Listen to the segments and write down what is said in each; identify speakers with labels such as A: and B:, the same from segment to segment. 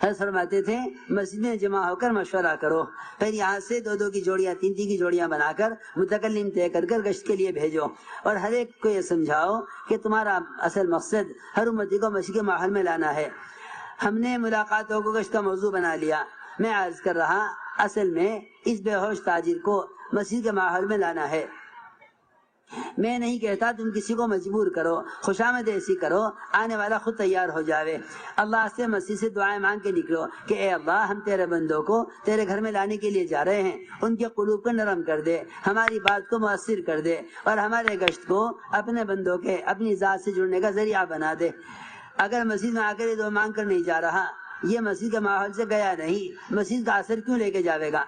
A: حضرت فرماتے تھے مسجد میں جمع ہو کر مشورہ کرو، پھر یہاں سے 2 کی جوڑیاں 3 کی جوڑیاں بنا کر متکلم طے کر کر گشت کے لیے بھیجو، اور ہر ایک کو یہ سمجھاؤ کہ تمہارا اصل مقصد ہر امتی کو مسجد کے ماحول میں لانا ہے۔ ہم نے ملاقاتوں کو گشت کا موضوع بنا لیا۔ میں عرض کر رہا اصل میں اس بے ہوش تاجر کو مسجد کے ماحول میں لانا ہے۔ میں نہیں کہتا تم کسی کو مجبور کرو، خوشامد ایسی کرو آنے والا خود تیار ہو جاوے۔ اللہ سے مسجد سے دعائیں مانگ کے نکلو کہ اے اللہ ہم تیرے بندوں کو تیرے گھر میں لانے کے لیے جا رہے ہیں، ان کے قلوب کو نرم کر دے، ہماری بات کو مؤثر کر دے، اور ہمارے گشت کو اپنے بندوں کے اپنی ذات سے جڑنے کا ذریعہ بنا دے۔ اگر مسجد میں آ کر یہ دعا مانگ کر نہیں جا رہا، یہ مسجد کے ماحول سے گیا نہیں، مسجد کا اثر کیوں لے کے جاوے گا؟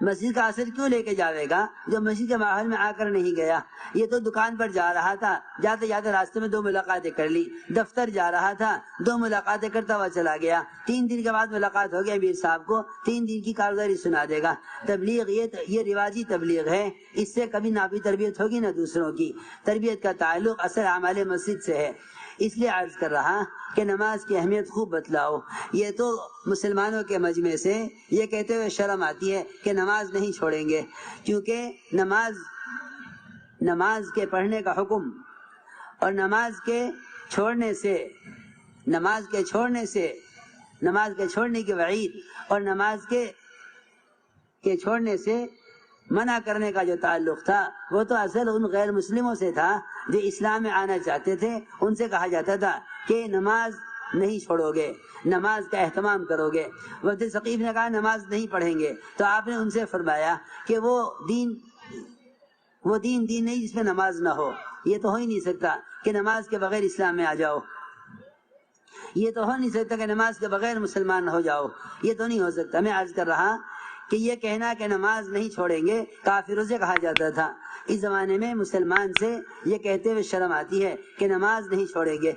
A: مسجد کا اثر کیوں لے کے جاوے گا جو مسجد کے ماحول میں آ کر نہیں گیا؟ یہ تو دکان پر جا رہا تھا، جاتے جاتے راستے میں 2 ملاقاتیں کر لی، دفتر جا رہا تھا 2 ملاقاتیں کرتا ہوا چلا گیا، 3 دن کے بعد ملاقات ہو گیا امیر صاحب کو 3 دن کی کارگزاری سنا دے گا۔ تبلیغ یہ رواجی تبلیغ ہے، اس سے کبھی نافی تربیت ہوگی نہ دوسروں کی۔ تربیت کا تعلق اصل اعمال مسجد سے ہے۔ اس لیے عرض کر رہا کہ نماز کی اہمیت خوب بتلاؤ۔ یہ تو مسلمانوں کے مجمع سے یہ کہتے ہوئے شرم آتی ہے کہ نماز نہیں چھوڑیں گے، کیونکہ نماز کے پڑھنے کا حکم اور نماز کے چھوڑنے کی وعید اور نماز کے چھوڑنے سے منع کرنے کا جو تعلق تھا وہ تو اصل ان غیر مسلموں سے تھا جو اسلام میں آنا چاہتے تھے۔ ان سے کہا جاتا تھا کہ نماز نہیں چھوڑو گے، نماز کا اہتمام کرو گے۔ وفد ثقیف نے کہا نماز نہیں پڑھیں گے، تو آپ نے ان سے فرمایا کہ وہ دین نہیں جس میں نماز نہ ہو۔ یہ تو ہو ہی نہیں سکتا کہ نماز کے بغیر اسلام میں آ جاؤ، یہ تو ہو نہیں سکتا کہ نماز کے بغیر مسلمان ہو جاؤ، یہ تو نہیں ہو سکتا۔ میں عرض کر رہا کہ یہ کہنا کہ نماز نہیں چھوڑیں گے کافروں سے کہا جاتا تھا۔ اس زمانے میں مسلمان سے یہ کہتے ہوئے شرم آتی ہے کہ نماز نہیں چھوڑیں گے،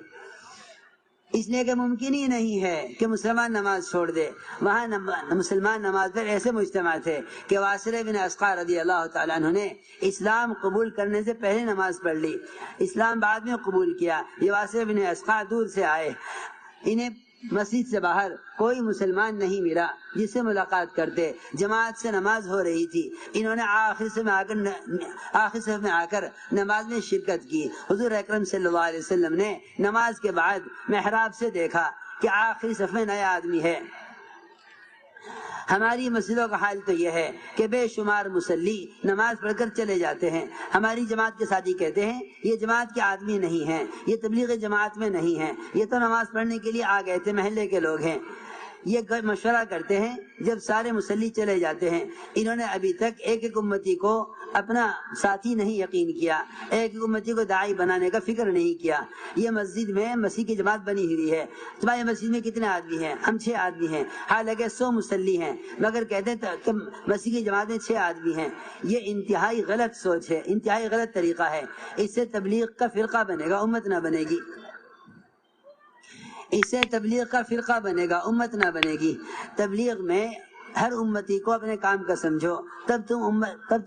A: اس لیے کہ ممکن ہی نہیں ہے کہ مسلمان نماز چھوڑ دے۔ وہاں مسلمان نماز پر ایسے مجتمع تھے کہ واسلہ بن اسقع رضی اللہ تعالیٰ عنہ نے اسلام قبول کرنے سے پہلے نماز پڑھ لی، اسلام بعد میں قبول کیا۔ یہ واسلہ بن اسقع دور سے آئے، انہیں مسجد سے باہر کوئی مسلمان نہیں ملا جس سے ملاقات کرتے، جماعت سے نماز ہو رہی تھی، انہوں نے آخر صف میں آ کر نماز میں شرکت کی۔ حضور اکرم صلی اللہ علیہ وسلم نے نماز کے بعد محراب سے دیکھا کہ آخری صف میں نیا آدمی ہے۔ ہماری مسجدوں کا حال تو یہ ہے کہ بے شمار مصلی نماز پڑھ کر چلے جاتے ہیں۔ ہماری جماعت کے ساتھی کہتے ہیں یہ جماعت کے آدمی نہیں ہیں، یہ تبلیغ جماعت میں نہیں ہیں، یہ تو نماز پڑھنے کے لیے آ گئے تھے، محلے کے لوگ ہیں۔ یہ مشورہ کرتے ہیں جب سارے مصلی چلے جاتے ہیں۔ انہوں نے ابھی تک ایک امتی کو اپنا ساتھی نہیں یقین کیا، ایک امتی کو داعی بنانے کا فکر نہیں کیا۔ یہ مسجد میں مسیح کی جماعت بنی ہوئی ہے، تمہاری مسجد میں کتنے آدمی ہیں؟ ہم 6 آدمی ہیں، حالانکہ 100 مصلی ہیں، مگر کہتے ہیں کہ مسیح کی جماعت میں 6 آدمی ہیں۔ یہ انتہائی غلط سوچ ہے، انتہائی غلط طریقہ ہے۔ اس سے تبلیغ کا فرقہ بنے گا، امت نہ بنے گی۔ اس سے تبلیغ کا فرقہ بنے گا، امت نہ بنے گی۔ تبلیغ میں ہر امتی کو اپنے کام کا سمجھو، تب تم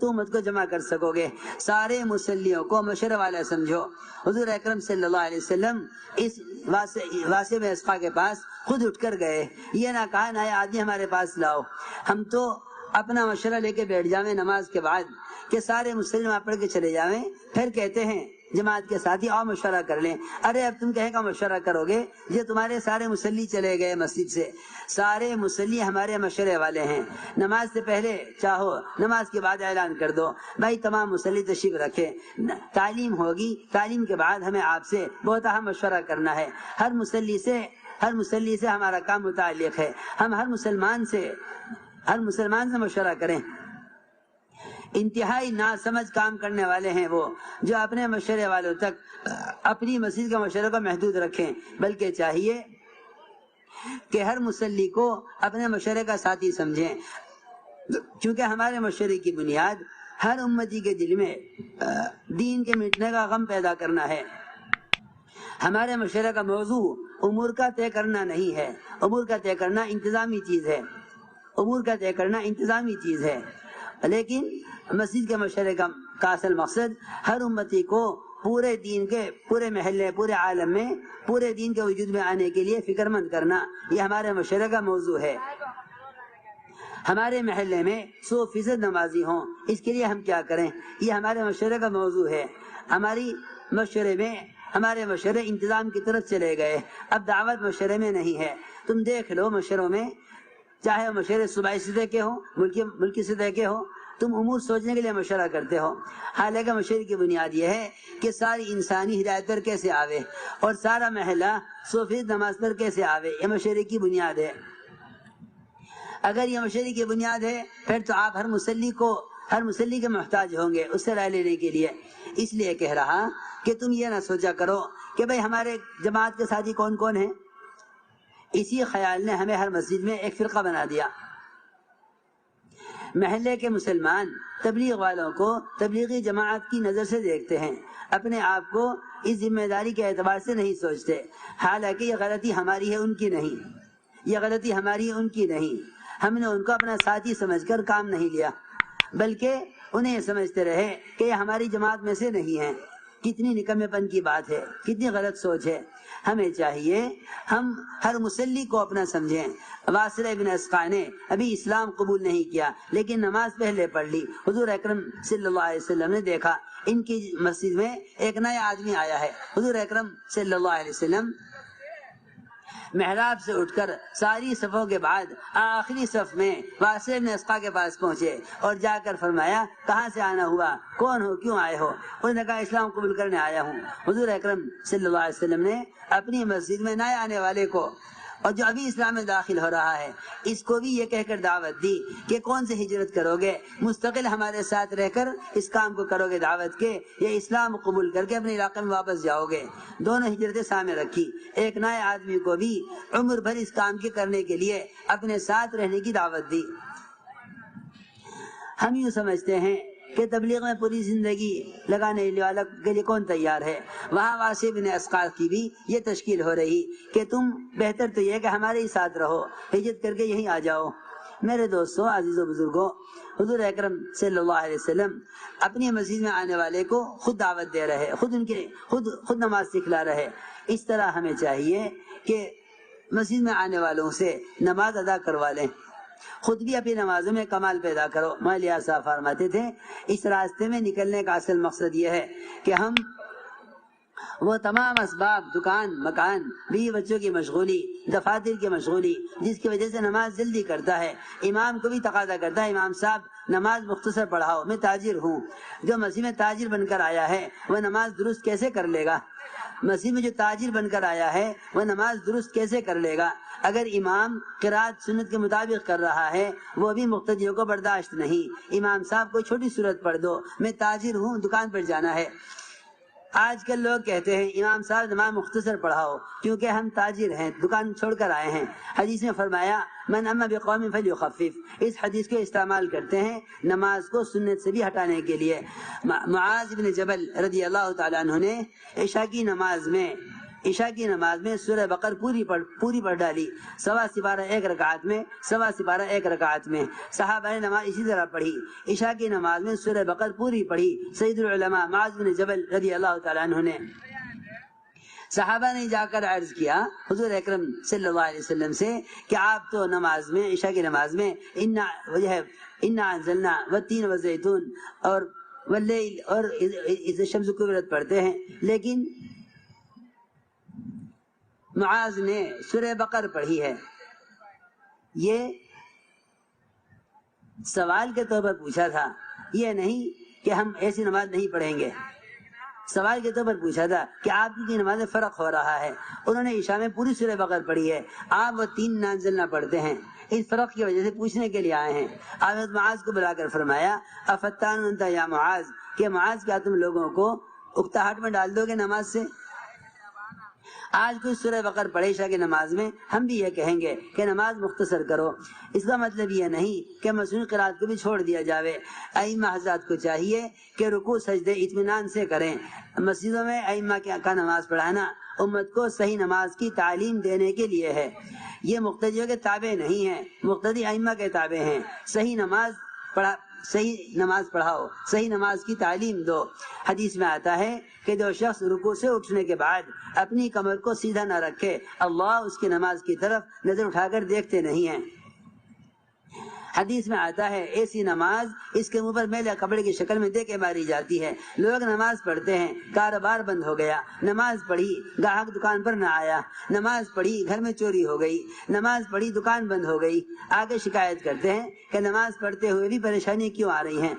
A: امت کو جمع کر سکو گے۔ سارے مصلیوں کو مشورہ والا سمجھو۔ حضور اکرم صلی اللہ علیہ وسلم اس واسع بن اسقع کے پاس خود اٹھ کر گئے، یہ نہ کہا نیا آدمی ہمارے پاس لاؤ، ہم تو اپنا مشورہ لے کے بیٹھ جاویں نماز کے بعد کہ سارے مسلم پڑھ کے چلے جاویں، پھر کہتے ہیں جماعت کے ساتھی آؤ مشورہ کر لیں۔ ارے اب تم کہے گا مشورہ کرو گے، یہ تمہارے سارے مصلی چلے گئے مسجد سے، سارے مصلی ہمارے مشورے والے ہیں، نماز سے پہلے چاہو نماز کے بعد اعلان کر دو، بھائی تمام مصلی تشریف رکھے، تعلیم ہوگی، تعلیم کے بعد ہمیں آپ سے بہت اہم مشورہ کرنا ہے۔ ہر مصلی سے ہمارا کام متعلق ہے، ہم ہر مسلمان سے مشورہ کریں۔ انتہائی ناسمجھ کام کرنے والے ہیں وہ جو اپنے مشورے والوں تک اپنی مسجد کے مشورے کو محدود رکھیں، بلکہ چاہیے کہ ہر مصلی کو اپنے مشورے کا ساتھی سمجھیں، کیونکہ ہمارے مشورے کی بنیاد ہر امتی کے دل میں دین کے مٹنے کا غم پیدا کرنا ہے۔ ہمارے مشورے کا موضوع امور کا طے کرنا نہیں ہے، امور کا طے کرنا انتظامی چیز ہے، لیکن مسجد کے مشورے کا اصل مقصد ہر امتی کو پورے دین کے، پورے محلے، پورے عالم میں پورے دین کے وجود میں آنے کے لیے فکر مند کرنا، یہ ہمارے مشورے کا موضوع ہے۔ ہمارے محلے میں 100% نمازی ہوں، اس کے لیے ہم کیا کریں، یہ ہمارے مشورے کا موضوع ہے۔ ہمارے مشورے انتظام کی طرف چلے گئے، اب دعوت مشورے میں نہیں ہے۔ تم دیکھ لو مشوروں میں، چاہے مشورے صوبائی سطح کے ہوں، ملکی سطح کے ہوں، تم امور سوچنے کے لیے مشورہ کرتے ہو، حالانکہ مشورے کی بنیاد یہ ہے کہ ساری انسانی ہدایت پر کیسے آوے اور سارا محلہ 100% نماز پر کیسے آوے، یہ مشورے کی بنیاد ہے۔ اگر یہ مشورے کی بنیاد ہے پھر تو آپ ہر مسلی کے محتاج ہوں گے اس سے رائے لینے کے لیے۔ اس لیے کہہ رہا کہ تم یہ نہ سوچا کرو کہ بھئی ہمارے جماعت کے ساتھی کون کون ہیں، اسی خیال نے ہمیں ہر مسجد میں ایک فرقہ بنا دیا۔ محلے کے مسلمان تبلیغ والوں کو تبلیغی جماعت کی نظر سے دیکھتے ہیں، اپنے آپ کو اس ذمہ داری کے اعتبار سے نہیں سوچتے، حالانکہ یہ غلطی ہماری ہے ان کی نہیں۔ ہم نے ان کو اپنا ساتھی سمجھ کر کام نہیں لیا، بلکہ انہیں یہ سمجھتے رہے کہ یہ ہماری جماعت میں سے نہیں ہیں۔ کتنی نکمے پن کی بات ہے، کتنی غلط سوچ ہے۔ ہمیں چاہیے ہم ہر مسلی کو اپنا سمجھیں۔ واصلہ ابن اسقع نے ابھی اسلام قبول نہیں کیا لیکن نماز پہلے پڑھ لی۔ حضور اکرم صلی اللہ علیہ وسلم نے دیکھا ان کی مسجد میں ایک نیا آدمی آیا ہے۔ حضور اکرم صلی اللہ علیہ وسلم محراب سے اٹھ کر ساری صفوں کے بعد آخری صف میں واصلہ ابن اسقع کے پاس پہنچے اور جا کر فرمایا کہاں سے آنا ہوا، کون ہو، کیوں آئے ہو؟ انہوں نے کہا اسلام قبول کرنے آیا ہوں۔ حضور اکرم صلی اللہ علیہ وسلم نے اپنی مسجد میں نئے آنے والے کو اور جو ابھی اسلام میں داخل ہو رہا ہے اس کو بھی یہ کہہ کر دعوت دی کہ کون سے ہجرت کرو گے، مستقل ہمارے ساتھ رہ کر اس کام کو کرو گے دعوت کے، یا اسلام قبول کر کے اپنے علاقے میں واپس جاؤ گے۔ دونوں ہجرتیں سامنے رکھی۔ ایک نئے آدمی کو بھی عمر بھر اس کام کے کرنے کے لیے اپنے ساتھ رہنے کی دعوت دی۔ ہم یوں سمجھتے ہیں کہ تبلیغ میں پوری زندگی لگانے والے کے لیے کون تیار ہے؟ وہاں واصلہ بن اسقع کی بھی یہ تشکیل ہو رہی کہ تم بہتر تو یہ کہ ہمارے ہی ساتھ رہو، ہجرت کر کے یہیں آ جاؤ۔ میرے دوستوں، عزیزوں، بزرگوں، حضور اکرم صلی اللہ علیہ وسلم اپنی مسجد میں آنے والے کو خود دعوت دے رہے، خود نماز سکھلا رہے۔ اس طرح ہمیں چاہیے کہ مسجد میں آنے والوں سے نماز ادا کروا لیں، خود بھی اپنی نمازوں میں کمال پیدا کرو۔ مولانا صاحب فرماتے تھے اس راستے میں نکلنے کا اصل مقصد یہ ہے کہ ہم وہ تمام اسباب، دکان، مکان، بیوی بچوں کی مشغولی، دفاتر کی مشغولی جس کی وجہ سے نماز جلدی کرتا ہے، امام کو بھی تقاضا کرتا ہے امام صاحب نماز مختصر پڑھاؤ، میں تاجر ہوں۔ جو مسجد میں تاجر بن کر آیا ہے وہ نماز درست کیسے کر لے گا؟ مسجد میں جو تاجر بن کر آیا ہے وہ نماز درست کیسے کر لے گا؟ اگر امام قرات سنت کے مطابق کر رہا ہے وہ بھی مقتدیوں کو برداشت نہیں۔ امام صاحب کو چھوٹی صورت پڑھ دو، میں تاجر ہوں، دکان پر جانا ہے۔ آج کل لوگ کہتے ہیں امام صاحب نماز مختصر پڑھاؤ کیونکہ ہم تاجر ہیں، دکان چھوڑ کر آئے ہیں۔ حدیث میں فرمایا من اما بقوم فلیخفف، اس حدیث کو استعمال کرتے ہیں نماز کو سنت سے بھی ہٹانے کے لیے۔ معاذ بن جبل رضی اللہ تعالیٰ عنہ نے عشاء کی نماز میں سورہ بقر پوری پڑھ ڈالی، سوا سپارہ ایک رکعت میں۔ صحابہ نے نماز اسی طرح پڑھی، عشاء کی نماز میں سورہ بقر پوری پڑھی۔ سید العلماء معاذ بن جبل رضی اللہ تعالیٰ عنہ نے، صحابہ نے جا کر عرض کیا حضور اکرم صلی اللہ علیہ وسلم سے کہ آپ تو نماز میں، عشاء کی نماز میں انا انزلنا والتین والزیتون اور واللیل اور اذا الشمس کورت پڑھتے ہیں، لیکن معاذ نے سورہ بقر پڑھی ہے۔ یہ سوال کے طور پر پوچھا تھا، یہ نہیں کہ ہم ایسی نماز نہیں پڑھیں گے، سوال کے طور پر پوچھا تھا کہ آپ کی نماز میں فرق ہو رہا ہے۔ انہوں نے عشاء میں پوری سورہ بقر پڑھی ہے، آپ وہ 3 نازلنا پڑھتے ہیں، اس فرق کی وجہ سے پوچھنے کے لیے آئے ہیں۔ آپ معاذ کو بلا کر فرمایا افتان انت یا معاذ، کہ معاذ کیا تم لوگوں کو اکتاہٹ میں ڈال دو گے نماز سے؟ آج کوئی سورہ بقر پڑھے عشاء کی نماز میں، ہم بھی یہ کہیں گے کہ نماز مختصر کرو۔ اس کا مطلب یہ نہیں کہ مصنوعی قرات کو بھی چھوڑ دیا جاوے۔ ائمہ حضرات کو چاہیے کہ رکوع سجدے اطمینان سے کریں۔ مسجدوں میں ائمہ کا نماز پڑھانا امت کو صحیح نماز کی تعلیم دینے کے لیے ہے، یہ مقتدیوں کے تابع نہیں ہیں، مقتدی ائمہ کے تابع ہیں۔ صحیح نماز صحیح نماز پڑھاؤ، صحیح نماز کی تعلیم دو۔ حدیث میں آتا ہے کہ جو شخص رکوع سے اٹھنے کے بعد اپنی کمر کو سیدھا نہ رکھے، اللہ اس کی نماز کی طرف نظر اٹھا کر دیکھتے نہیں ہیں۔ حدیث میں آتا ہے ایسی نماز اس کے منہ پر میلے کپڑے کی شکل میں دے کے ماری جاتی ہے۔ لوگ نماز پڑھتے ہیں، کاروبار بند ہو گیا، نماز پڑھی گاہک دکان پر نہ آیا، نماز پڑھی گھر میں چوری ہو گئی، نماز پڑھی دکان بند ہو گئی، آگے شکایت کرتے ہیں کہ نماز پڑھتے ہوئے بھی پریشانی کیوں آ رہی ہیں؟